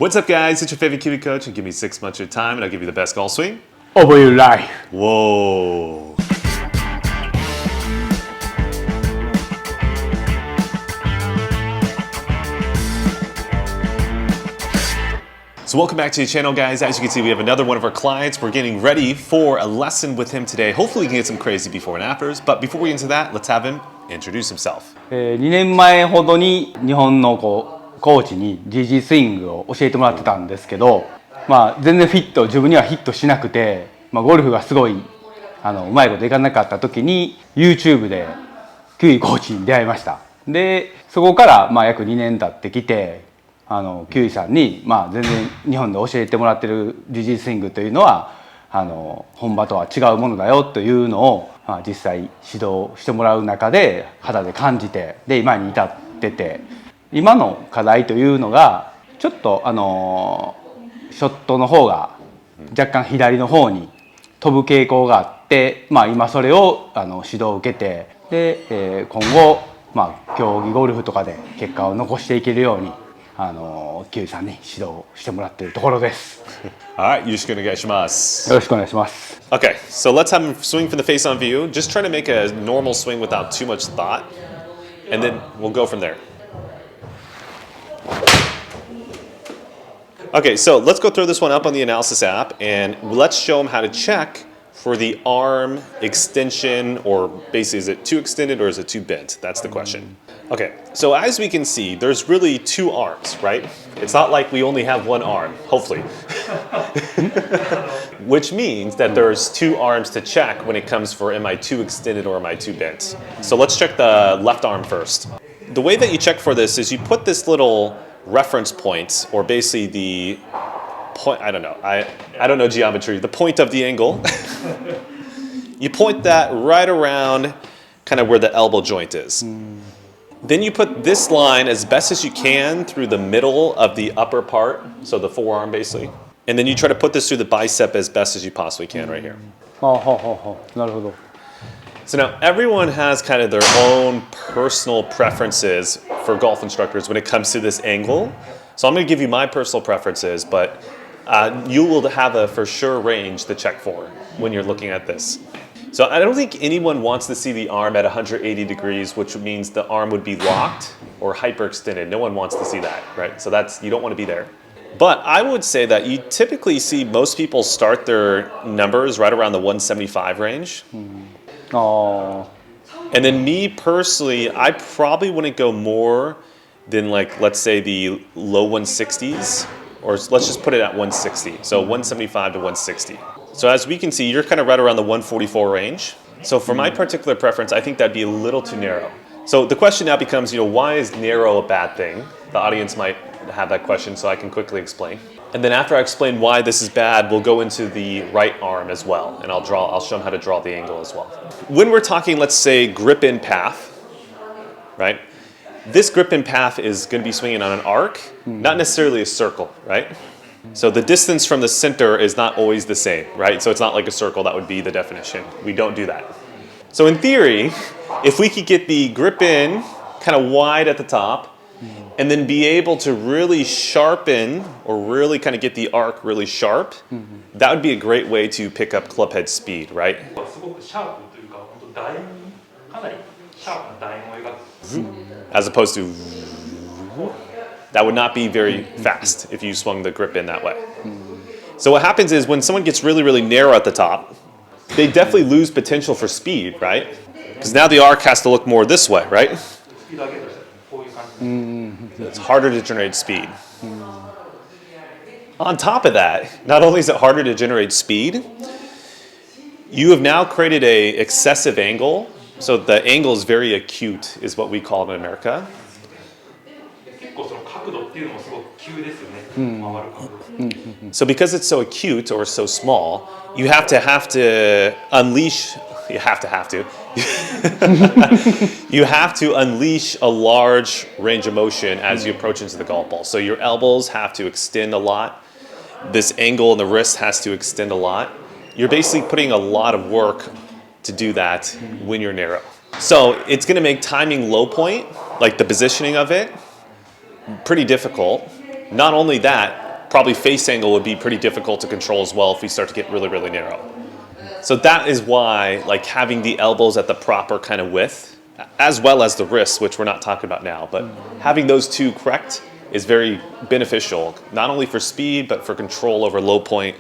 What's up, guys? It's your favorite Kiwi coach, and give me 6 months of your time, and I'll give you the best golf swing of your life. Whoa. So welcome back to the channel, guys. As you can see, we have another one of our clients. We're getting ready for a lesson with him today. Hopefully we can get some crazy before and afters. But before we get into that, let's have him introduce himself. 2年前ほどに日本のコーチに GG スイングを教えてもらってたんですけど、全然自分にはヒットしなくて、ゴルフがすごいうまいこといかなかった時に YouTube でキウイコーチに出会いました。でそこから約2年経ってきて、キウイさんに全然日本で教えてもらってる GG スイングというのは本場とは違うものだよというのを、実際指導してもらう中で肌で感じて、で今に至ってて、今の課題というのがちょっとショットの方が若干左の方に飛ぶ傾向があって、今それを指導を受けて、で、今後、競技ゴルフとかで結果を残していけるようにキウイさんに指導してもらっているところです。Alright, よろしくお願いします。よろしくお願いします。Okay, so let's have him swing from the face on view. Just try to make a normal swing without too much thought, and then we'll go from there. Okay, so let's go throw this one up on the analysis app, and let's show him how to check for the arm extension, or basically is it too extended or is it too bent? That's the question. Okay, so as we can see, there's really two arms, right? It's not like we only have one arm, hopefully. Which means that there's two arms to check when it comes for am I too extended or am I too bent. So let's check the left arm first. The way that you check for this is you put this little reference point, or basically the point, I don't know geometry, the point of the angle. You point that right around kind of where the elbow joint is. Then you put this line as best as you can through the middle of the upper part, so the forearm basically. And then you try to put this through the bicep as best as you possibly can right here. なるほど。So now everyone has kind of their own personal preferences for golf instructors when it comes to this angle. So I'm going to give you my personal preferences, but you will have a for sure range to check for when you're looking at this. So I don't think anyone wants to see the arm at 180 degrees, which means the arm would be locked or hyperextended. No one wants to see that, right? So you don't want to be there. But I would say that you typically see most people start their numbers right around the 175 range. And then me personally, I probably wouldn't go more than let's say the low 160s, or let's just put it at 160. So 175 to 160. So as we can see, you're kind of right around the 144 range. So for my particular preference, I think that'd be a little too narrow. So the question now becomes, why is narrow a bad thing? The audience might have that question, so I can quickly explain. And then after I explain why this is bad, we'll go into the right arm as well, and I'll show them how to draw the angle as well. When we're talking, let's say, grip in path, right? This grip in path is going to be swinging on an arc, not necessarily a circle, right? So the distance from the center is not always the same, right? So it's not like a circle, that would be the definition. We don't do that. So in theory, if we could get the grip in kind of wide at the top, and then be able to really sharpen, or really kind of get the arc really sharp, that would be a great way to pick up club head speed, right? As opposed to, that would not be very fast if you swung the grip in that way. So what happens is when someone gets really, really narrow at the top, they definitely lose potential for speed, right? Because now the arc has to look more this way, right? It's harder to generate speed. On top of that, not only is it harder to generate speed, you have now created an excessive angle. So the angle is very acute, is what we call it in America. So because it's so acute or so small, you have to unleash. You have to. You have to unleash a large range of motion as you approach into the golf ball. So your elbows have to extend a lot. This angle in the wrist has to extend a lot. You're basically putting a lot of work to do that when you're narrow. So it's going to make timing low point, like the positioning of it, pretty difficult. Not only that, probably face angle would be pretty difficult to control as well if we start to get really, really narrow. So that is why like having the elbows at the proper kind of width, as well as the wrists, which we're not talking about now, but having those two correct is very beneficial, not only for speed, but for control over low point,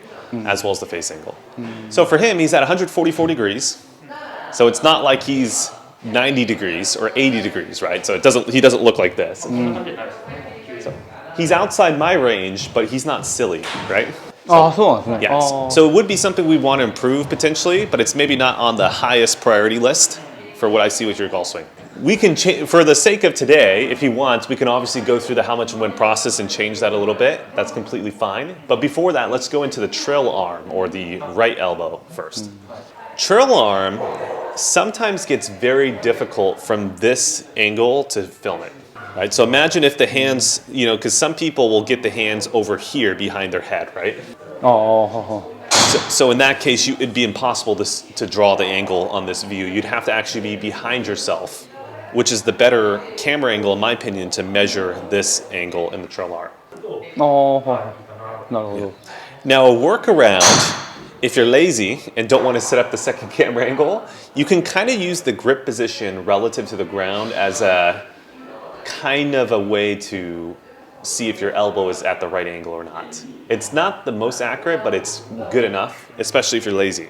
as well as the face angle. So for him, he's at 144 degrees. So it's not like he's 90 degrees or 80 degrees, right? So he doesn't look like this. So he's outside my range, but he's not silly, right? Yes. So it would be something we want to improve potentially, but it's maybe not on the highest priority list for what I see with your golf swing. We can change, for the sake of today, if he wants, we can obviously go through the how much and when process and change that a little bit. That's completely fine. But before that, let's go into the trail arm or the right elbow first. Trail arm sometimes gets very difficult from this angle to film it. Right? So imagine if the hands, because some people will get the hands over here behind their head, right? So in that case, it'd be impossible to draw the angle on this view. You'd have to actually be behind yourself, which is the better camera angle, in my opinion, to measure this angle in the trail arm. Now, a workaround, if you're lazy and don't want to set up the second camera angle, you can kind of use the grip position relative to the ground as a kind of a way to see if your elbow is at the right angle or not. It's not the most accurate, but it's good enough, especially if you're lazy.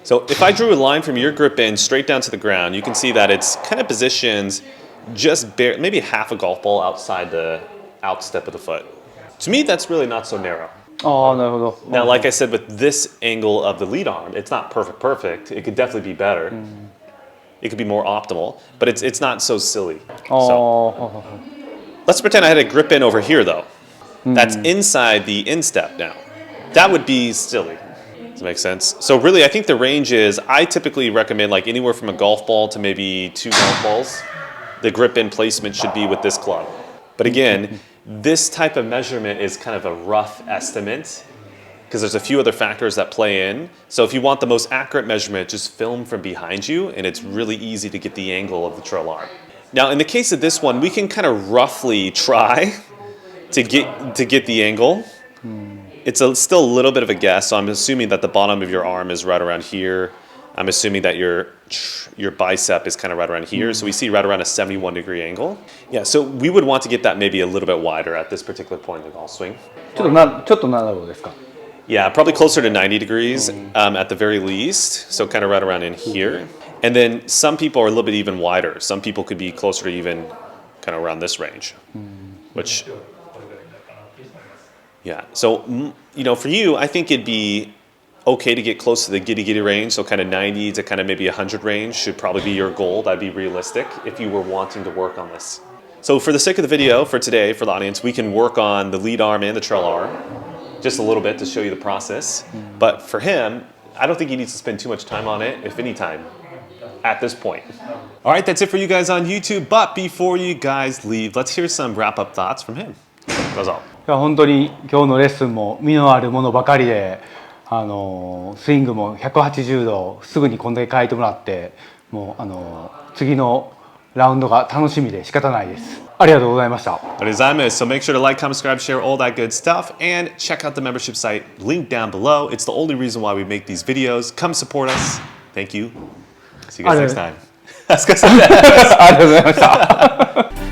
So if I drew a line from your grip in straight down to the ground, you can see that it's kind of positioned just maybe half a golf ball outside the outstep of the foot. To me, that's really not so narrow. Now, like I said, with this angle of the lead arm, it's not perfect. It could definitely be better. It could be more optimal, but it's not so silly. So, let's pretend I had a grip in over here, though. That's inside the instep now. That would be silly. Does that make sense? So really, I think the range is, I typically recommend like anywhere from a golf ball to maybe 2 golf balls. The grip in placement should be with this club. But again, this type of measurement is kind of a rough estimate because there's a few other factors that play in. So if you want the most accurate measurement, just film from behind you, and it's really easy to get the angle of the trail arm. Now, in the case of this one, we can kind of roughly try to get the angle. It's still a little bit of a guess, so I'm assuming that the bottom of your arm is right around here. I'm assuming that your bicep is kind of right around here, so we see right around a 71-degree angle. Yeah, so we would want to get that maybe a little bit wider at this particular point in the golf swing. ちょっと長いですか? Yeah, probably closer to 90 degrees at the very least, so kind of right around in here. And then some people are a little bit even wider. Some people could be closer to even kind of around this range, which, yeah. So, for you, I think it'd be okay to get close to the giddy range, so kind of 90 to kind of maybe 100 range should probably be your goal. That'd be realistic if you were wanting to work on this. So for the sake of the video, for today, for the audience, we can work on the lead arm and the trail arm just a little bit to show you the process. But for him, I don't think he needs to spend too much time on it, if any time, at this point. All right, that's it for you guys on YouTube. But before you guys leave, let's hear some wrap-up thoughts from him. どうぞ。本当に今日のレッスンも身のあるものばかりで、スイングも180度すぐにこんだけ変えてもらって、もう次のラウンドが楽しみで仕方ないです。ありがとうございました。ありがとうございます。So make sure to like, comment, subscribe, share all that good stuff, and check out the membership site link down below. It's the only reason why we make these videos. Come support us. Thank you. See you guys next time. ありがとうございました。